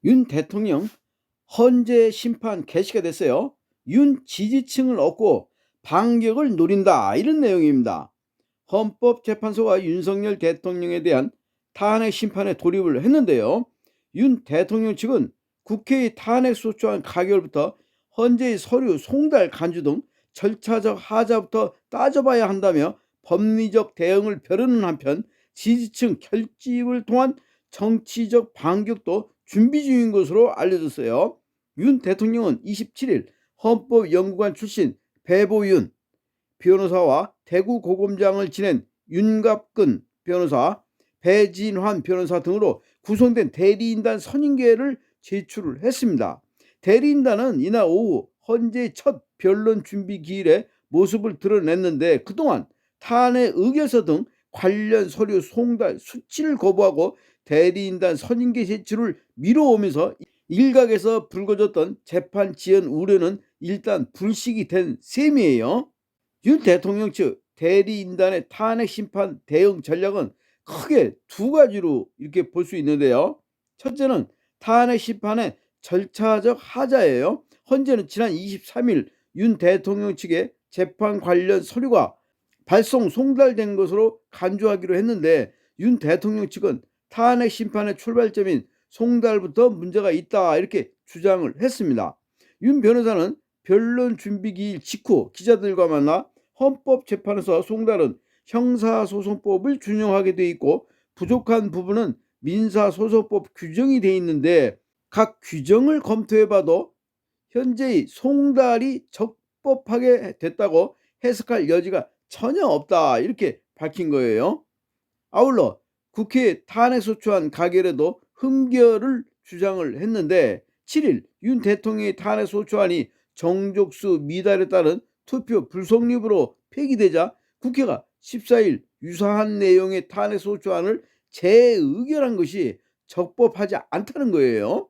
윤 대통령 헌재 심판 개시가 됐어요. 윤 지지층을 얻고 반격을 노린다, 이런 내용입니다. 헌법재판소가 윤석열 대통령에 대한 탄핵 심판에 돌입을 했는데요. 윤 대통령 측은 국회의 탄핵 소추안 가결부터 헌재의 서류 송달 간주 등 절차적 하자부터 따져봐야 한다며 법리적 대응을 벼르는 한편 지지층 결집을 통한 정치적 반격도 준비 중인 것으로 알려졌어요. 윤 대통령은 27일 헌법연구관 출신 배보윤 변호사와 대구고검장을 지낸 윤갑근 변호사, 배진환 변호사 등으로 구성된 대리인단 선임계를 제출을 했습니다. 대리인단은 이날 오후 헌재 첫 변론 준비 기일에 모습을 드러냈는데 그동안 탄핵 의결서 등 관련 서류 송달 수치를 거부하고 대리인단 선임계 제출을 미뤄오면서 일각에서 불거졌던 재판 지연 우려는 일단 불식이 된 셈이에요. 윤 대통령 측 대리인단의 탄핵 심판 대응 전략은 크게 두 가지로 이렇게 볼 수 있는데요. 첫째는 탄핵 심판의 절차적 하자예요. 헌재는 지난 23일 윤 대통령 측의 재판 관련 서류가 발송 송달된 것으로 간주하기로 했는데 윤 대통령 측은 탄핵 심판의 출발점인 송달부터 문제가 있다, 이렇게 주장을 했습니다. 윤 변호사는 변론 준비 기일 직후 기자들과 만나 헌법재판소 송달은 형사소송법을 준용하게 돼 있고 부족한 부분은 민사소송법 규정이 돼 있는데 각 규정을 검토해봐도 현재의 송달이 적법하게 됐다고 해석할 여지가 전혀 없다, 이렇게 밝힌 거예요. 아울러 국회 탄핵소추안 가결에도 흠결을 주장을 했는데 7일 윤 대통령의 탄핵소추안이 정족수 미달에 따른 투표 불성립으로 폐기되자 국회가 14일 유사한 내용의 탄핵소추안을 재의결한 것이 적법하지 않다는 거예요.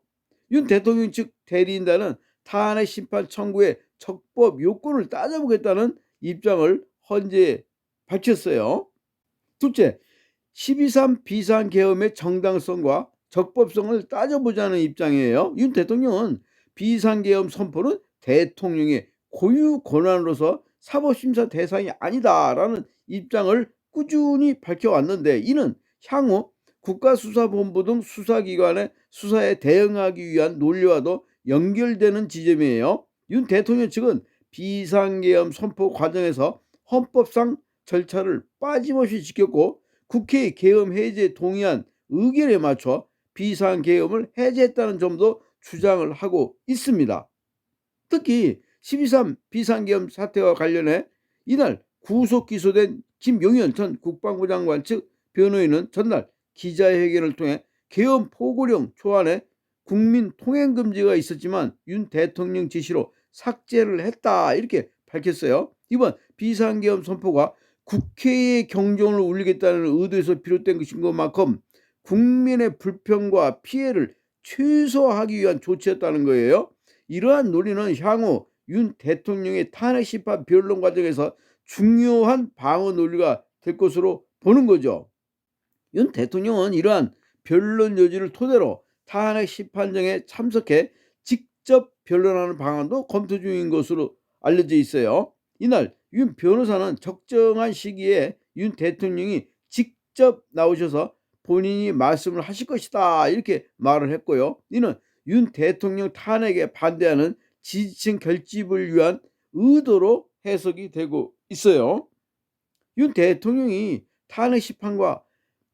윤 대통령 측 대리인단은 탄핵 심판 청구의 적법 요건을 따져보겠다는 입장을 헌재에 밝혔어요. 둘째, 12.3 비상계엄의 정당성과 적법성을 따져보자는 입장이에요. 윤 대통령은 비상계엄 선포는 대통령의 고유 권한으로서 사법심사 대상이 아니다라는 입장을 꾸준히 밝혀왔는데 이는 향후 국가수사본부 등 수사기관의 수사에 대응하기 위한 논리와도 연결되는 지점이에요. 윤 대통령 측은 비상계엄 선포 과정에서 헌법상 절차를 빠짐없이 지켰고 국회의 계엄 해제 동의안 의결에 맞춰 비상계엄을 해제했다는 점도 주장을 하고 있습니다. 특히 12.3 비상계엄 사태와 관련해 이날 구속 기소된 김용현 전 국방부 장관 측 변호인은 전날 기자회견을 통해 계엄 포고령 초안에 국민 통행금지가 있었지만 윤 대통령 지시로 삭제를 했다, 이렇게 밝혔어요. 이번 비상계엄 선포가 국회의 경종을 울리겠다는 의도에서 비롯된 것인 것만큼 국민의 불평과 피해를 최소화하기 위한 조치였다는 거예요. 이러한 논리는 향후 윤 대통령의 탄핵 심판 변론 과정에서 중요한 방어 논리가 될 것으로 보는 거죠. 윤 대통령은 이러한 변론 여지를 토대로 탄핵 심판정에 참석해 직접 변론하는 방안도 검토 중인 것으로 알려져 있어요. 이날 윤 변호사는 적정한 시기에 윤 대통령이 직접 나오셔서 본인이 말씀을 하실 것이다, 이렇게 말을 했고요. 이는 윤 대통령 탄핵에 반대하는 지지층 결집을 위한 의도로 해석이 되고 있어요. 윤 대통령이 탄핵 심판과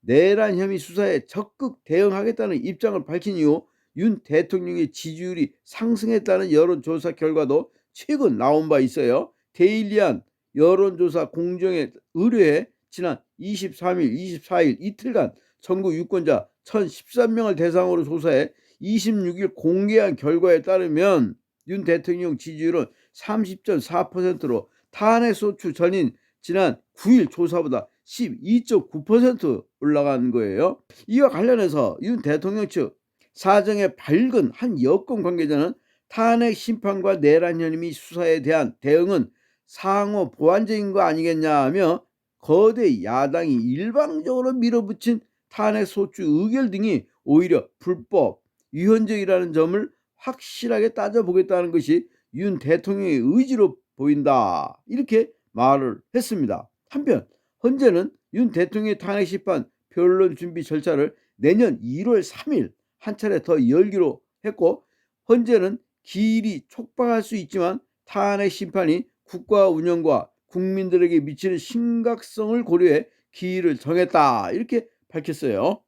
내란 혐의 수사에 적극 대응하겠다는 입장을 밝힌 이후 윤 대통령의 지지율이 상승했다는 여론조사 결과도 최근 나온 바 있어요. 데일리안 여론조사 공정에 의뢰해 지난 23일, 24일 이틀간 전국 유권자 1,013명을 대상으로 조사해 26일 공개한 결과에 따르면 윤 대통령 지지율은 30.4%로 탄핵소추 전인 지난 9일 조사보다 12.9% 올라간 거예요. 이와 관련해서 윤 대통령 측 사정에 밝은 한 여권 관계자는 탄핵 심판과 내란 혐의 수사에 대한 대응은 상호 보완적인 거 아니겠냐 하며 거대 야당이 일방적으로 밀어붙인 탄핵 소추 의결 등이 오히려 불법, 유연적이라는 점을 확실하게 따져보겠다는 것이 윤 대통령의 의지로 보인다. 이렇게 말을 했습니다. 한편 헌재는 윤 대통령의 탄핵 심판 변론 준비 절차를 내년 1월 3일 한 차례 더 열기로 했고, 헌재는 기일이 촉박할 수 있지만 탄핵 심판이 국가 운영과 국민들에게 미치는 심각성을 고려해 기일을 정했다. 이렇게 밝혔어요.